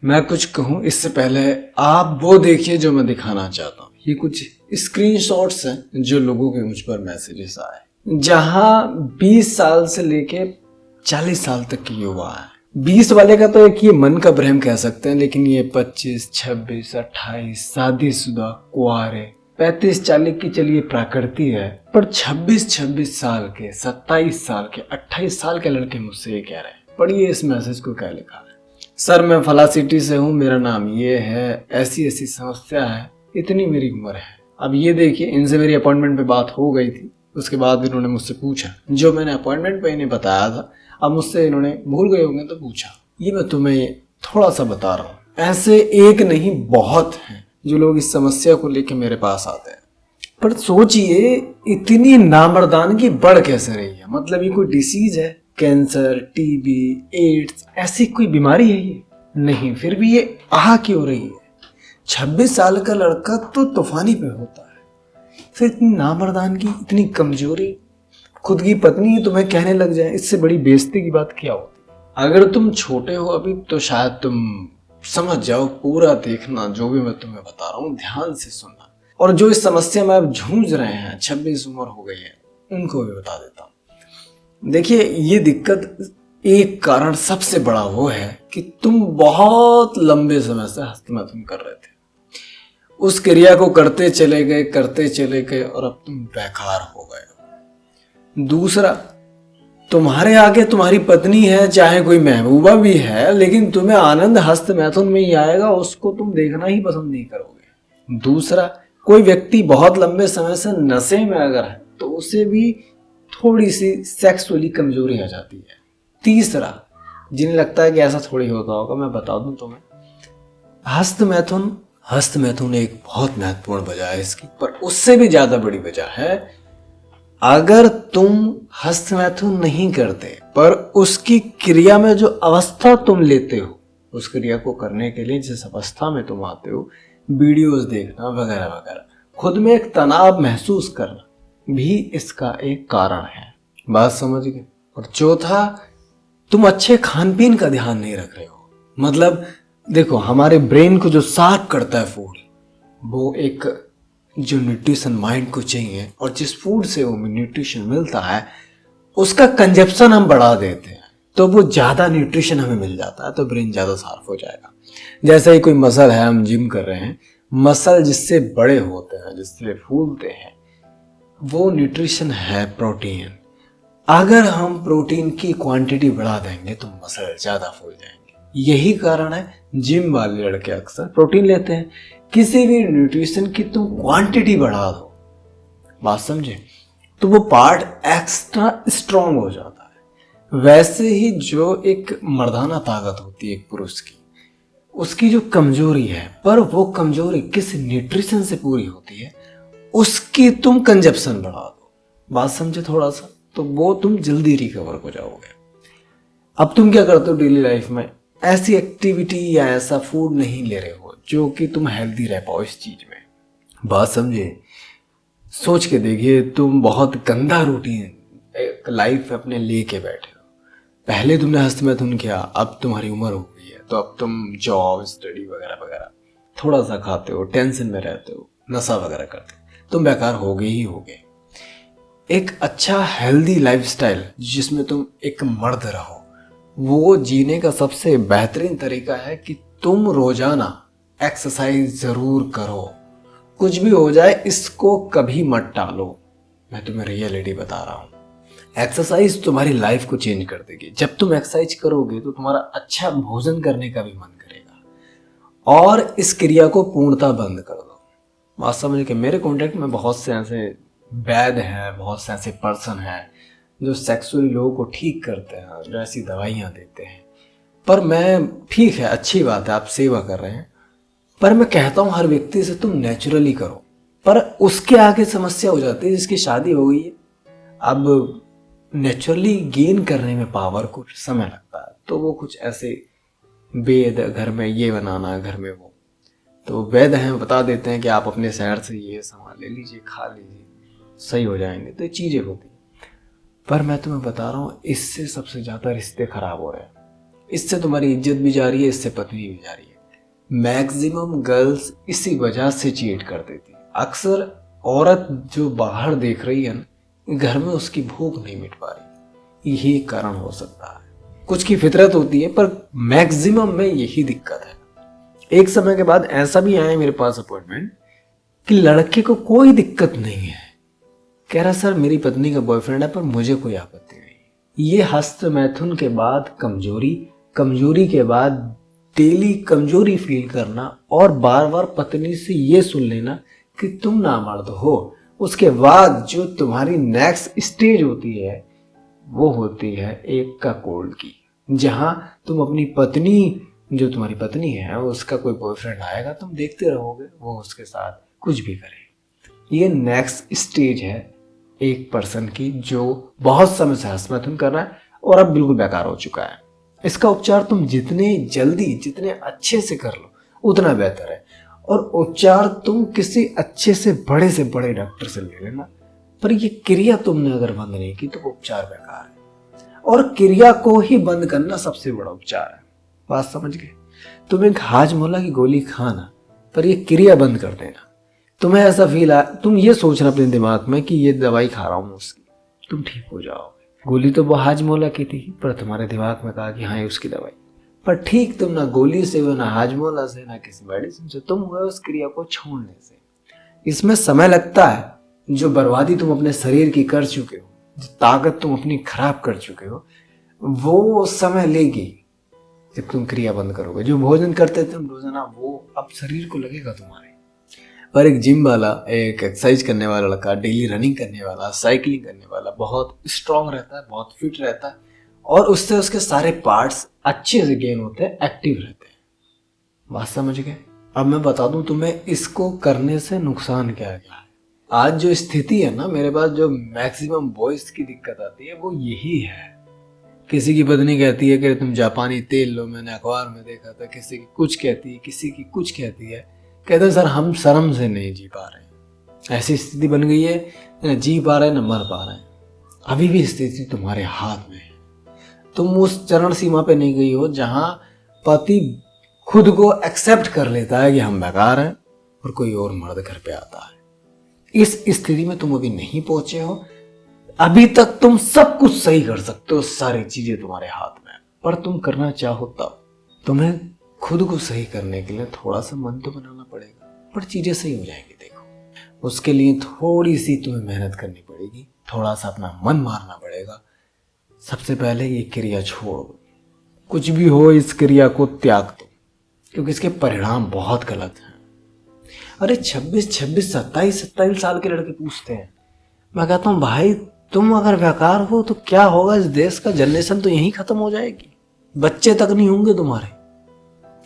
मैं कुछ कहूँ इससे पहले आप वो देखिए जो मैं दिखाना चाहता हूँ। ये कुछ स्क्रीनशॉट्स हैं जो लोगों के मुझ पर मैसेजेस आए, जहाँ 20 साल से लेके 40 साल तक के युवा है। 20 वाले का तो एक ये मन का भ्रम कह सकते हैं, लेकिन ये 25, 26, 28 शादीशुदा, कुंवारे, 35, 40 की चलिए प्रकृति है, पर 26 साल के, 27 साल के, 28 साल के लड़के मुझसे ये कह रहे हैं। पढ़िए इस मैसेज को क्या लिखा है। सर मैं फला सिटी से हूँ, मेरा नाम ये है, ऐसी ऐसी समस्या है, इतनी मेरी उम्र है। अब ये देखिए, इनसे मेरी अपॉइंटमेंट पे बात हो गई थी, उसके बाद इन्होंने मुझसे पूछा जो मैंने अपॉइंटमेंट पे इन्हें बताया था। अब मुझसे इन्होंने भूल गए होंगे तो पूछा। ये मैं तुम्हें थोड़ा सा बता रहा हूँ। ऐसे एक नहीं बहुत हैं जो लोग इस समस्या को लेकर मेरे पास आते हैं। पर सोचिए इतनी नामर्दानगी बढ़ कैसे रही है। मतलब ये कोई डिसीज है, कैंसर, टीबी, एड्स, ऐसी कोई बीमारी है ये नहीं, फिर भी ये आ क्यों रही है। 26 साल का लड़का तो तूफानी पे होता है, फिर इतनी नामर्दानगी, इतनी कमजोरी, खुद की पत्नी तुम्हें कहने लग जाए, इससे बड़ी बेइज्जती की बात क्या होती। अगर तुम छोटे हो अभी तो शायद तुम समझ जाओ, पूरा देखना जो भी मैं तुम्हें बता रहा हूँ, ध्यान से सुनना। और जो इस समस्या में अब जूझ रहे हैं, 26 उम्र हो गई है, उनको भी बता देता हूँ। देखिए ये दिक्कत, एक कारण सबसे बड़ा वो है कि तुम बहुत लंबे समय से हस्तमैथुन कर रहे थे। उस क्रिया को करते चले गए और अब तुम बेकार हो गए हो। दूसरा, तुम्हारे आगे तुम्हारी पत्नी है, चाहे कोई महबूबा भी है, लेकिन तुम्हें आनंद हस्तमैथुन में ही आएगा, उसको तुम देखना ही पसंद नहीं करोगे। दूसरा, कोई व्यक्ति बहुत लंबे समय से नशे में अगर है तो उसे भी थोड़ी सी सेक्सुअली कमजोरी आ जाती है। तीसरा, जिन्हें लगता है कि ऐसा थोड़ी होता होगा, मैं बता दूं तुम्हें, हस्तमैथुन एक बहुत महत्वपूर्ण वजह है इसकी, पर उससे भी ज्यादा बड़ी वजह है, अगर तुम हस्तमैथुन नहीं करते पर उसकी क्रिया में जो अवस्था तुम लेते हो, उस क्रिया को करने के लिए जिस अवस्था में तुम आते हो, वीडियोस देखना वगैरह वगैरह, खुद में एक तनाव महसूस करना भी इसका एक कारण है। बात समझ गए। और चौथा, तुम अच्छे खान पीन का ध्यान नहीं रख रहे हो। मतलब देखो, हमारे ब्रेन को जो साफ करता है फूड, वो एक जो न्यूट्रिशन माइंड को चाहिए, और जिस फूड से वो न्यूट्रिशन मिलता है उसका कंजप्शन हम बढ़ा देते हैं, तो वो ज्यादा न्यूट्रिशन हमें मिल जाता है, तो ब्रेन ज्यादा साफ हो जाएगा। जैसे ही कोई मसल है, हम जिम कर रहे हैं, मसल जिससे बड़े होते हैं, जिससे फूलते हैं, वो न्यूट्रिशन है प्रोटीन। अगर हम प्रोटीन की क्वांटिटी बढ़ा देंगे तो मसल ज्यादा फूल जाएंगे। यही कारण है जिम वाले लड़के अक्सर प्रोटीन लेते हैं। किसी भी न्यूट्रिशन की तुम क्वांटिटी बढ़ा दो, बात समझे, तो वो पार्ट एक्स्ट्रा स्ट्रांग हो जाता है। वैसे ही जो एक मर्दाना ताकत होती है एक पुरुष की, उसकी जो कमजोरी है, पर वो कमजोरी किस न्यूट्रिशन से पूरी होती है, उसकी तुम कंजप्शन बढ़ा दो, बात समझे थोड़ा सा, तो वो तुम जल्दी रिकवर हो जाओगे। अब तुम क्या करते हो डेली लाइफ में, ऐसी एक्टिविटी या ऐसा फूड नहीं ले रहे हो जो कि तुम हेल्दी रह पाओ इस चीज में, बात समझे। सोच के देखिए, तुम बहुत गंदा रूटीन लाइफ अपने लेके बैठे हो। पहले तुमने हस्तमैथुन किया, अब तुम्हारी उम्र हो गई है, तो अब तुम जॉब, स्टडी वगैरह वगैरह थोड़ा सा खाते हो, टेंशन में रहते हो, नशा वगैरह करते हो, तुम बेकार हो गए ही हो गए। एक अच्छा हेल्दी लाइफस्टाइल जिसमें तुम एक मर्द रहो, वो जीने का सबसे बेहतरीन तरीका है कि तुम रोजाना एक्सरसाइज जरूर करो। कुछ भी हो जाए, इसको कभी मत टालो। मैं तुम्हें रियलिटी बता रहा हूँ, एक्सरसाइज तुम्हारी लाइफ को चेंज कर देगी। जब तुम एक्सरसाइज करोगे तो तुम्हारा अच्छा भोजन करने का भी मन करेगा, और इस क्रिया को पूर्णतः बंद कर दो। बात समझ के, मेरे कॉन्टेक्ट में बहुत से ऐसे वैद्य हैं, बहुत से ऐसे पर्सन हैं जो सेक्सुअली लोगों को ठीक करते हैं, जो ऐसी दवाइयाँ देते हैं। पर मैं, ठीक है, अच्छी बात है, आप सेवा कर रहे हैं, पर मैं कहता हूँ हर व्यक्ति से तुम नेचुरली करो। पर उसके आगे समस्या हो जाती है, जिसकी शादी हो गई है, अब नेचुरली गेन करने में पावर को समय लगता है, तो वो कुछ ऐसे वेद, घर में ये बनाना, घर में वो, तो वैद्य हैं, बता देते हैं कि आप अपने शहर से ये सामान ले लीजिए, खा लीजिए, सही हो जाएंगे। तो ये चीजें होती हैं। पर मैं तुम्हें बता रहा हूँ, इससे सबसे ज्यादा रिश्ते खराब हो रहे हैं। इससे तुम्हारी इज्जत भी जा रही है, इससे पत्नी भी जा रही है। मैक्सिमम गर्ल्स इसी वजह से चीट कर देती। अक्सर औरत जो बाहर देख रही है ना, घर में उसकी भूख नहीं मिट पा रही, यही कारण हो सकता है। कुछ की फितरत होती है, पर मैक्सिमम में यही दिक्कत है। एक समय के बाद ऐसा भी आया मेरे पास अपॉइंटमेंट कि लड़के को कोई दिक्कत नहीं है, कह रहा सर मेरी पत्नी का बॉयफ्रेंड है पर मुझे कोई आपत्ति नहीं। ये हस्त मैथुन के बाद कमजोरी के बाद डेली कमजोरी फील करना और बार बार पत्नी से ये सुन लेना कि तुम नामर्द हो। उसके बाद जो तुम्हारी नेक्स्ट स्टेज होती है वो होती है एक का कोल्ड की, जहां तुम अपनी पत्नी, जो तुम्हारी पत्नी है, उसका कोई बॉयफ्रेंड आएगा, तुम देखते रहोगे वो उसके साथ कुछ भी करे। ये नेक्स्ट स्टेज है एक पर्सन की जो बहुत समय से हस्त मैथुन कर रहा है और अब बिल्कुल बेकार हो चुका है। इसका उपचार तुम जितने जल्दी जितने अच्छे से कर लो उतना बेहतर है। और उपचार तुम किसी अच्छे से बड़े डॉक्टर से ले लेना, पर ये क्रिया तुमने अगर बंद नहीं की तो उपचार बेकार है। और क्रिया को ही बंद करना सबसे बड़ा उपचार है। बात समझ गए? तुम एक हाजमोला की गोली खाना, पर ये क्रिया बंद कर देना। तुम्हें ऐसा फील आ, तुम ये सोचना अपने दिमाग में कि ये दवाई खा रहा हूं उसकी, तुम ठीक हो जाओगे। गोली तो वो हाजमोला की थी, पर तुम्हारे दिमाग में कहा कि हाँ ये उसकी दवाई, पर ठीक तुम ना गोली से हो, ना हाजमोला से, ना किसी मेडिसिन से, तुम हुए उस क्रिया को छोड़ने से। इसमें समय लगता है। जो बर्बादी तुम अपने शरीर की कर चुके हो, जो ताकत तुम अपनी खराब कर चुके हो, वो समय लेगी जब तुम क्रिया बंद करोगे। जो भोजन करते थे तुम रोजाना, वो अब शरीर को लगेगा तुम्हारे। पर एक जिम वाला, एक एक्सरसाइज करने वाला लड़का, डेली रनिंग करने वाला, साइकिलिंग करने वाला बहुत स्ट्रांग रहता है, बहुत फिट रहता है, और उससे उसके सारे पार्ट्स अच्छे से गेन होते हैं, एक्टिव रहते हैं। बात समझ गए? अब मैं बता दूं तुम्हें इसको करने से नुकसान क्या क्या है। आज जो स्थिति है ना मेरे पास, जो मैक्सिमम बॉयज की दिक्कत आती है वो यही है। किसी की पत्नी कहती है कि तुम जापानी तेल लो, मैंने अखबार में देखा था। किसी की कुछ कहती है, किसी की कुछ कहती है। कहते हैं सर हम शर्म से नहीं जी पा रहे। ऐसी स्थिति बन गई है, न जी पा रहे न मर पा रहे। अभी भी स्थिति तुम्हारे हाथ में है। तुम उस चरण सीमा पे नहीं गई हो जहां पति खुद को एक्सेप्ट कर लेता है कि हम बेकार हैं और कोई और मर्द घर पे आता है। इस स्थिति में तुम अभी नहीं पहुंचे हो। अभी तक तुम सब कुछ सही कर सकते हो, सारी चीजें तुम्हारे हाथ में, पर तुम करना चाहो तब। तुम्हें खुद को सही करने के लिए थोड़ा सा मन तो बनाना पड़ेगा, पर चीजें सही हो जाएंगी। देखो, उसके लिए थोड़ी सी तुम्हें मेहनत करनी पड़ेगी, थोड़ा सा अपना मन मारना पड़ेगा। सबसे पहले ये क्रिया छोड़ो, कुछ भी हो इस क्रिया को त्याग दो, क्योंकि इसके परिणाम बहुत गलत हैं। अरे 26 27 साल के लड़के पूछते हैं। मैं कहता हूँ भाई तुम अगर बेकार हो तो क्या होगा, इस देश का जनरेशन तो यहीं खत्म हो जाएगी, बच्चे तक नहीं होंगे तुम्हारे।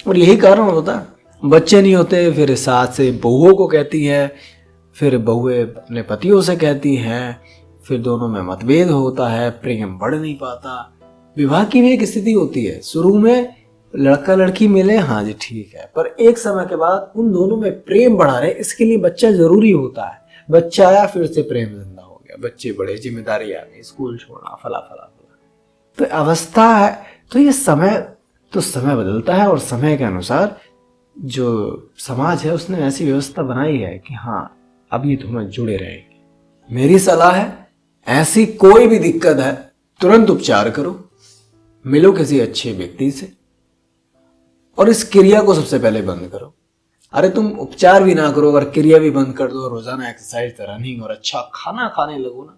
और यही कारण होता है, बच्चे नहीं होते, फिर सास से बहुओं को कहती है, फिर बहुएं अपने पतियों से कहती हैं, फिर दोनों में मतभेद होता है, प्रेम बढ़ नहीं पाता। विवाह की भी एक स्थिति होती है, शुरू में लड़का लड़की मिले, हाँ जी ठीक है, पर एक समय के बाद उन दोनों में प्रेम बढ़ा रहे, इसके लिए बच्चा जरूरी होता है। बच्चा आया, फिर से प्रेम जिंदा हो गया, बच्चे बड़े, जिम्मेदारी आ गई, स्कूल छोड़ना, फला फला फला। तो अवस्था है, तो ये समय बदलता है, और समय के अनुसार जो समाज है उसने ऐसी व्यवस्था बनाई है कि हाँ अब ये तुम्हें जुड़े रहेंगे। मेरी सलाह है, ऐसी कोई भी दिक्कत है तुरंत उपचार करो, मिलो किसी अच्छे व्यक्ति से, और इस क्रिया को सबसे पहले बंद करो। अरे तुम उपचार भी ना करो, अगर क्रिया भी बंद कर दो, रोजाना एक्सरसाइज, रनिंग और अच्छा खाना खाने लगो ना,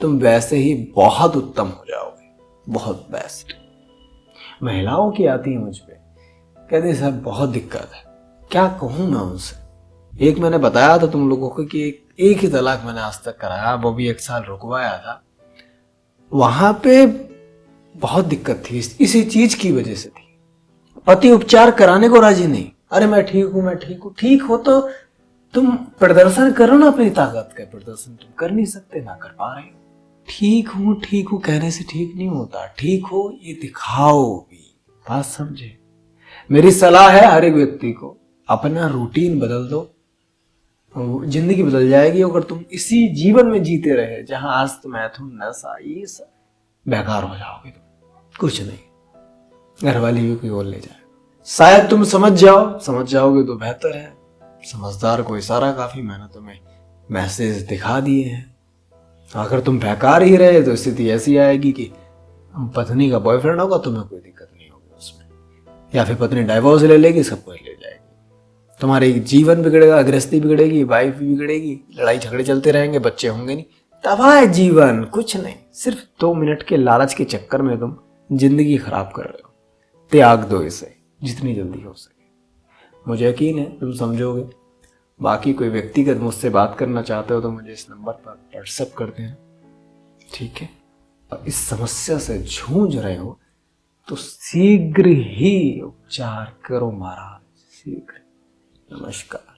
तुम वैसे ही बहुत उत्तम हो जाओगे, बहुत बेस्ट। महिलाओं की आती है मुझ पे, कहते सर बहुत दिक्कत है, क्या कहूं मैं उनसे। एक मैंने बताया था तुम लोगों को कि एक ही तलाक मैंने आज तक कराया, वो भी 1 साल रुकवाया था। वहां पे बहुत दिक्कत थी, इसी चीज की वजह से थी। पति उपचार कराने को राजी नहीं। अरे मैं ठीक हूं, मैं ठीक हूं। ठीक हो तो तुम प्रदर्शन करो ना, अपनी ताकत का प्रदर्शन तुम कर नहीं सकते, ना कर पा रहे हो। ठीक हूं कहने से ठीक नहीं होता, ठीक हो ये दिखाओ भी। बात समझे? मेरी सलाह है हर एक व्यक्ति को, अपना रूटीन बदल दो, जिंदगी बदल जाएगी। अगर तुम इसी जीवन में जीते रहे जहां आज मैथुन नशा ये सब, बेकार हो जाओगे तुम, कुछ नहीं। घर वाली भी कोई और ले जाए, शायद तुम समझ जाओगे तो बेहतर है। समझदार को इशारा काफी, मैंने तुम्हें मैसेज दिखा दिए हैं। अगर तुम बेकार ही रहे तो स्थिति ऐसी आएगी कि पत्नी का बॉयफ्रेंड होगा, तुम्हें कोई दिक्कत नहीं होगी उसमें, या फिर पत्नी डाइवोर्स ले लेगी, सब कुछ ले जाएगी, तुम्हारे जीवन बिगड़ेगा, गृहस्थी बिगड़ेगी, वाइफ भी बिगड़ेगी, लड़ाई झगड़े चलते रहेंगे, बच्चे होंगे नहीं, तबाह है जीवन। कुछ नहीं, सिर्फ 2 मिनट के लालच के चक्कर में तुम जिंदगी खराब कर रहे हो। त्याग दो इसे जितनी जल्दी हो सके। मुझे यकीन है तुम समझोगे। बाकी कोई व्यक्तिगत मुझसे बात करना चाहते हो तो मुझे इस नंबर पर व्हाट्सएप कर दें, ठीक है। और इस समस्या से जूझ रहे हो तो शीघ्र ही उपचार करो महाराज, शीघ्र। नमस्कार।